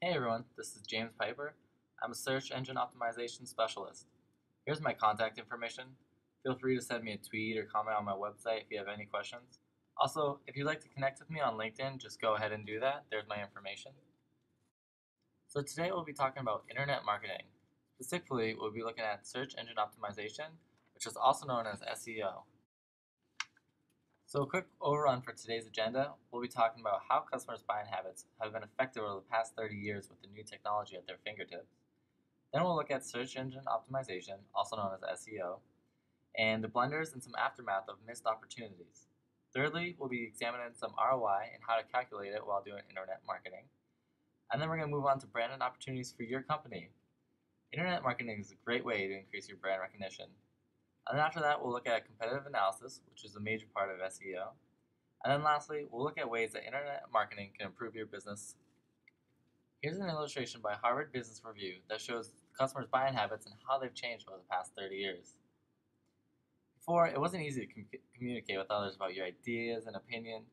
Hey everyone, this is James Piper. I'm a search engine optimization specialist. Here's my contact information. Feel free to send me a tweet or comment on my website if you have any questions. Also, if you'd like to connect with me on LinkedIn, just go ahead and do that. There's my information. So today we'll be talking about internet marketing. Specifically, we'll be looking at search engine optimization, which is also known as SEO. So a quick overrun for today's agenda, we'll be talking about how customers' buying habits have been affected over the past 30 years with the new technology at their fingertips. Then we'll look at search engine optimization, also known as SEO, and the blunders and some aftermath of missed opportunities. Thirdly, we'll be examining some ROI and how to calculate it while doing internet marketing. And then we're going to move on to branding opportunities for your company. Internet marketing is a great way to increase your brand recognition. And then after that, we'll look at competitive analysis, which is a major part of SEO. And then lastly, we'll look at ways that internet marketing can improve your business. Here's an illustration by Harvard Business Review that shows customers' buying habits and how they've changed over the past 30 years. Before, it wasn't easy to communicate with others about your ideas and opinion.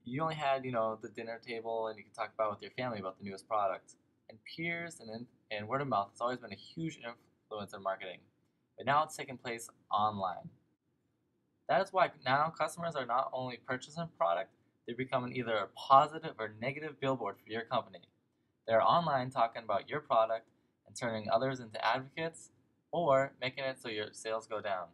You only had, the dinner table, and you could talk about with your family about the newest product. And peers and word of mouth has always been a huge influence in marketing. But now it's taking place online. That is why now customers are not only purchasing a product, they're becoming either a positive or negative billboard for your company. They're online talking about your product and turning others into advocates or making it so your sales go down.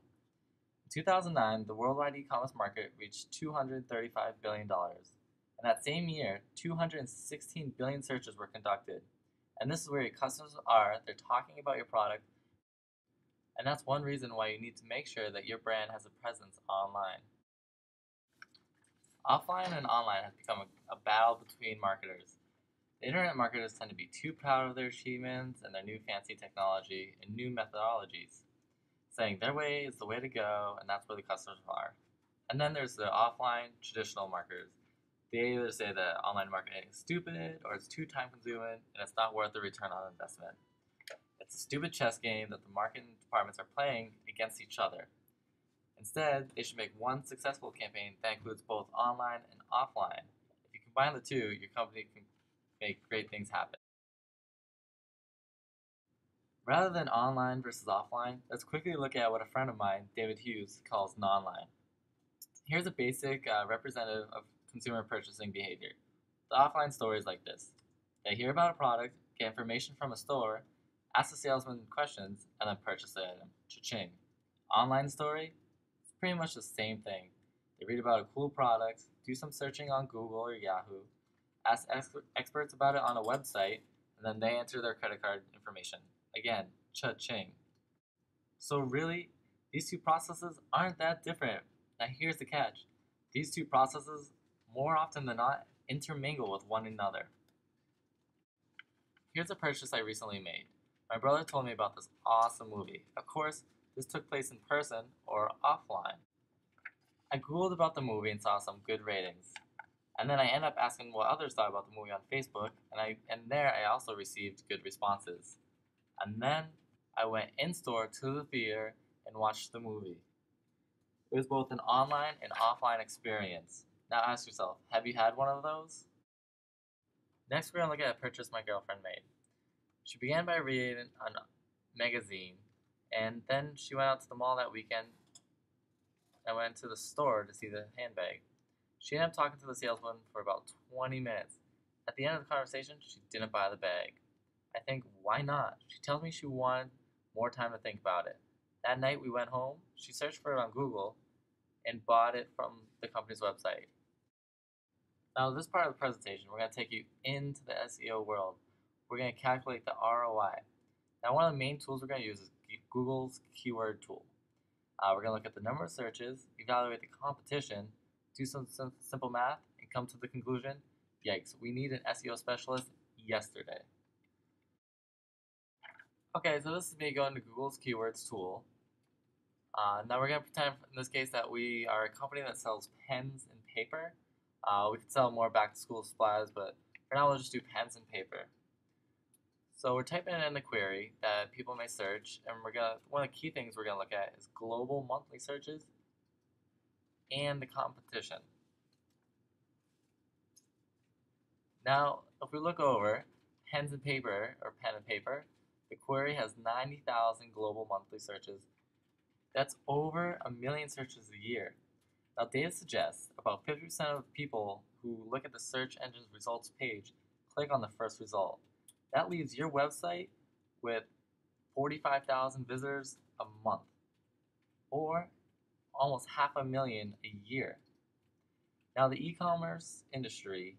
In 2009, the worldwide e-commerce market reached $235 billion. And that same year, 216 billion searches were conducted. And this is where your customers are. They're talking about your product. And that's one reason why you need to make sure that your brand has a presence online. Offline and online has become a battle between marketers. The internet marketers tend to be too proud of their achievements and their new fancy technology and new methodologies, saying their way is the way to go and that's where the customers are. And then there's the offline, traditional marketers. They either say that online marketing is stupid or it's too time consuming and it's not worth the return on investment. It's a stupid chess game that the marketing departments are playing against each other. Instead, they should make one successful campaign that includes both online and offline. If you combine the two, your company can make great things happen. Rather than online versus offline, let's quickly look at what a friend of mine, David Hughes, calls non-line. Here's a basic representative of consumer purchasing behavior. The offline story is like this. They hear about a product, get information from a store, ask the salesman questions, and then purchase the item. Cha-ching. Online story? It's pretty much the same thing. They read about a cool product, do some searching on Google or Yahoo, ask experts about it on a website, and then they enter their credit card information. Again, cha-ching. So really, these two processes aren't that different. Now here's the catch. These two processes, more often than not, intermingle with one another. Here's a purchase I recently made. My brother told me about this awesome movie. Of course, this took place in person or offline. I googled about the movie and saw some good ratings. And then I ended up asking what others thought about the movie on Facebook, and there I also received good responses. And then I went in-store to the theater and watched the movie. It was both an online and offline experience. Now ask yourself, have you had one of those? Next, we're going to look at a purchase my girlfriend made. She began by reading a magazine, and then she went out to the mall that weekend and went to the store to see the handbag. She ended up talking to the salesman for about 20 minutes. At the end of the conversation, she didn't buy the bag. I think, why not? She tells me she wanted more time to think about it. That night we went home, she searched for it on Google, and bought it from the company's website. Now, this part of the presentation, we're going to take you into the SEO world. We're going to calculate the ROI. Now, one of the main tools we're going to use is Google's keyword tool. We're going to look at the number of searches, evaluate the competition, do some simple math, and come to the conclusion, yikes, we need an SEO specialist yesterday. Okay, so this is me going to Google's keywords tool. Now we're going to pretend in this case that we are a company that sells pens and paper. We could sell more back to school supplies, but for now we'll just do pens and paper. So we're typing in the query that people may search, and one of the key things we're going to look at is global monthly searches and the competition. Now, if we look over, pens and paper or pen and paper, the query has 90,000 global monthly searches. That's over 1 million searches a year. Now, data suggests about 50% of people who look at the search engine's results page click on the first result. That leaves your website with 45,000 visitors a month, or almost 500,000 a year. Now, the e-commerce industry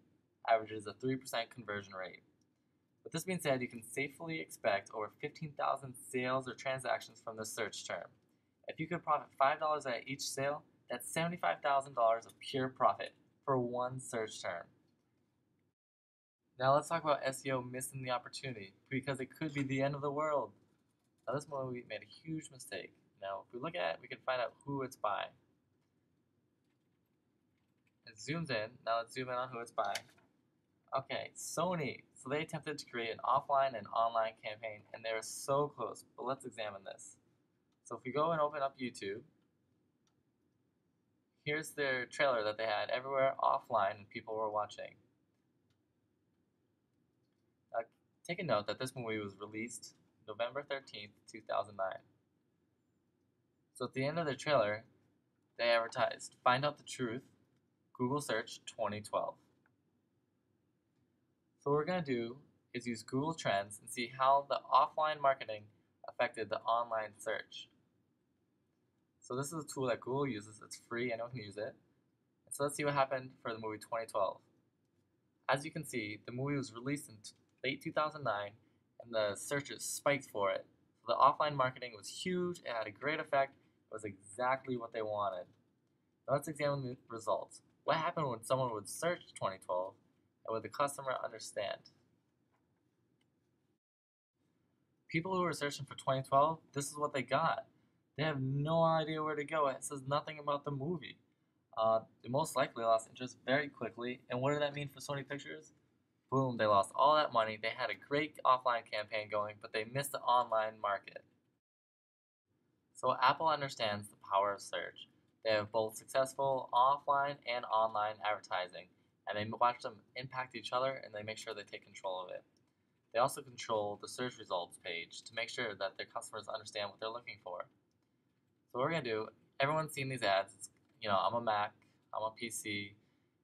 averages a 3% conversion rate. With this being said, you can safely expect over 15,000 sales or transactions from this search term. If you could profit $5 at each sale, that's $75,000 of pure profit for one search term. Now let's talk about SEO missing the opportunity, because it could be the end of the world. Now this movie made a huge mistake. Now if we look at it, we can find out who it's by. It zooms in. Now let's zoom in on who it's by. Okay, Sony. So they attempted to create an offline and online campaign, and they were so close. But let's examine this. So if we go and open up YouTube, here's their trailer that they had everywhere offline and people were watching. Now, take a note that this movie was released November 13th, 2009. So at the end of their trailer, they advertised, "Find out the truth, Google search 2012. So what we're going to do is use Google Trends and see how the offline marketing affected the online search. So this is a tool that Google uses. It's free. Anyone can use it. And so let's see what happened for the movie 2012. As you can see, the movie was released in late 2009, and the searches spiked for it. So the offline marketing was huge. It had a great effect. It was exactly what they wanted. Now let's examine the results. What happened when someone would search 2012, and would the customer understand? People who were searching for 2012, this is what they got. They have no idea where to go. It says nothing about the movie. They most likely lost interest very quickly. And what did that mean for Sony Pictures? Boom, they lost all that money. They had a great offline campaign going, but they missed the online market. So Apple understands the power of search. They have both successful offline and online advertising, and they watch them impact each other, and they make sure they take control of it. They also control the search results page to make sure that their customers understand what they're looking for. So what we're going to do, everyone's seen these ads. It's, I'm a Mac, I'm a PC,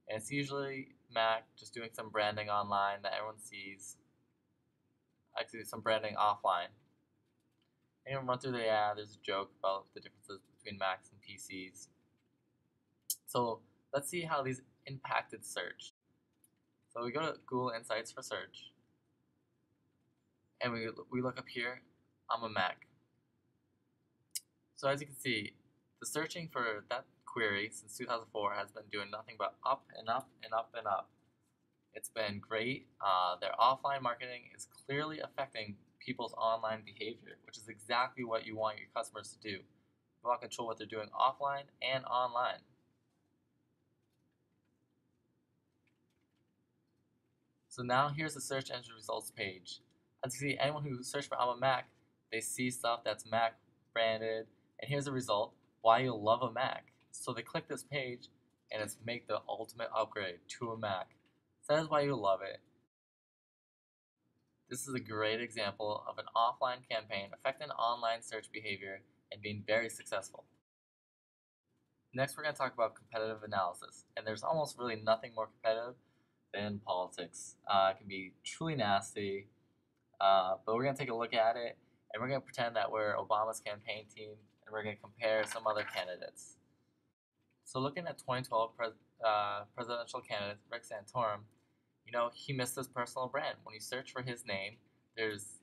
and it's usually Mac just doing some branding online that everyone sees. Actually, some branding offline. And run through the ad, there's a joke about the differences between Macs and PCs. So let's see how these impacted search. So we go to Google Insights for search, and we look up here, I'm a Mac. So as you can see, the searching for that query since 2004 has been doing nothing but up and up and up and up. It's been great. Their offline marketing is clearly affecting people's online behavior, which is exactly what you want your customers to do. You want to control what they're doing offline and online. So now here's the search engine results page. As you see, anyone who searched for I'm a Mac, they see stuff that's Mac branded, and here's the result, why you'll love a Mac. So they click this page, and it's make the ultimate upgrade to a Mac. So that is why you'll love it. This is a great example of an offline campaign affecting online search behavior and being very successful. Next, we're going to talk about competitive analysis, and there's almost really nothing more competitive than politics. It can be truly nasty, but we're going to take a look at it, and we're going to pretend that we're Obama's campaign team, and we're going to compare some other candidates. So looking at 2012 presidential candidate Rick Santorum, he missed his personal brand. When you search for his name, there's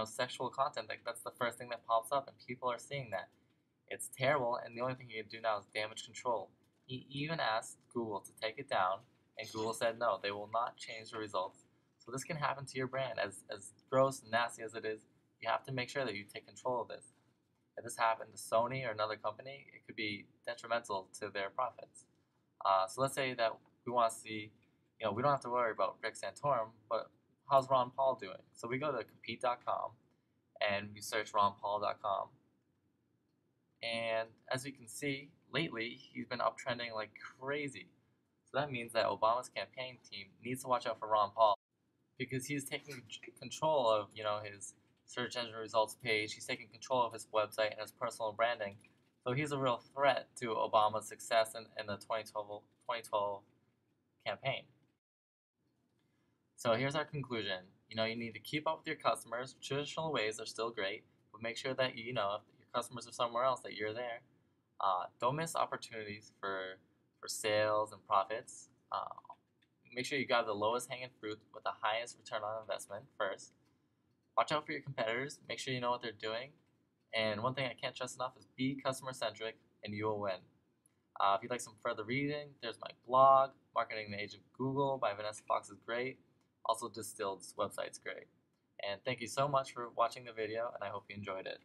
sexual content. That's the first thing that pops up, and people are seeing that. It's terrible, and the only thing he can do now is damage control. He even asked Google to take it down, and Google said no, they will not change the results. So this can happen to your brand. As gross and nasty as it is, you have to make sure that you take control of this. If this happened to Sony or another company, it could be detrimental to their profits. So let's say that we want to see, we don't have to worry about Rick Santorum, but how's Ron Paul doing? So we go to compete.com and we search ronpaul.com. And as you can see, lately he's been uptrending like crazy. So that means that Obama's campaign team needs to watch out for Ron Paul. because he's taking control of his search engine results page. He's taking control of his website and his personal branding. So he's a real threat to Obama's success in the 2012 campaign. So here's our conclusion. You need to keep up with your customers. Traditional ways are still great, but make sure that if your customers are somewhere else, that you're there. Don't miss opportunities for sales and profits. Make sure you got the lowest hanging fruit with the highest return on investment first. Watch out for your competitors. Make sure you know what they're doing. And one thing I can't stress enough is be customer centric, and you will win. If you'd like some further reading, there's my blog, Marketing the Age of Google by Vanessa Fox is great. Also, Distilled's website's great. And thank you so much for watching the video, and I hope you enjoyed it.